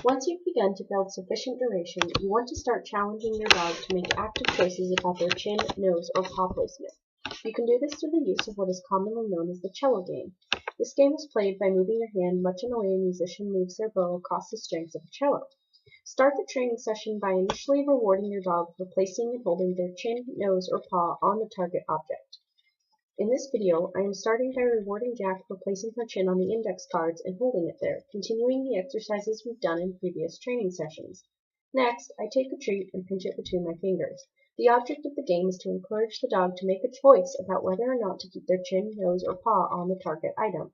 Once you've begun to build sufficient duration, you want to start challenging your dog to make active choices about their chin, nose, or paw placement. You can do this through the use of what is commonly known as the cello game. This game is played by moving your hand much in the way a musician moves their bow across the strings of a cello. Start the training session by initially rewarding your dog for placing and holding their chin, nose, or paw on the target object. In this video, I am starting by rewarding Jack for placing her chin on the index cards and holding it there, continuing the exercises we've done in previous training sessions. Next, I take a treat and pinch it between my fingers. The object of the game is to encourage the dog to make a choice about whether or not to keep their chin, nose, or paw on the target item.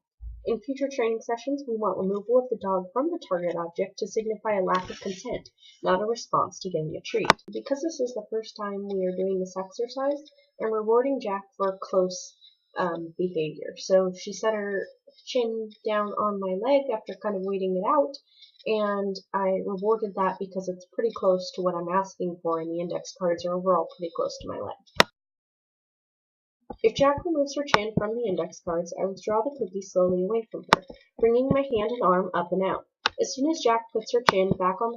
In future training sessions, we want removal of the dog from the target object to signify a lack of consent, not a response to getting a treat. Because this is the first time we are doing this exercise, I'm rewarding Jack for close behavior. So she set her chin down on my leg after kind of waiting it out, and I rewarded that because it's pretty close to what I'm asking for, and the index cards are overall pretty close to my leg. If Jack removes her chin from the index cards, I withdraw the cookie slowly away from her, bringing my hand and arm up and out. As soon as Jack puts her chin back on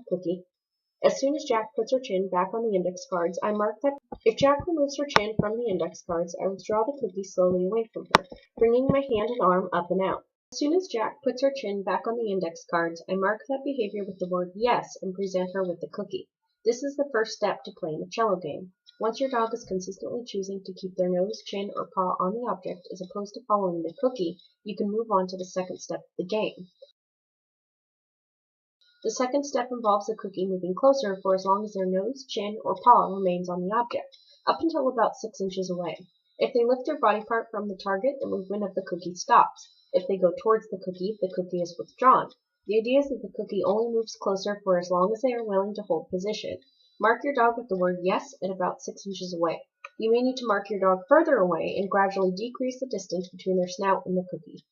the index cards, I mark that. If Jack removes her chin from the index cards, I withdraw the cookie slowly away from her, bringing my hand and arm up and out. As soon as Jack puts her chin back on the index cards, I mark that behavior with the word yes and present her with the cookie. This is the first step to playing the cello game. Once your dog is consistently choosing to keep their nose, chin, or paw on the object as opposed to following the cookie, you can move on to the second step of the game. The second step involves the cookie moving closer for as long as their nose, chin, or paw remains on the object, up until about 6 inches away. If they lift their body part from the target, the movement of the cookie stops. If they go towards the cookie is withdrawn. The idea is that the cookie only moves closer for as long as they are willing to hold position. Mark your dog with the word yes at about 6 inches away. You may need to mark your dog further away and gradually decrease the distance between their snout and the cookie.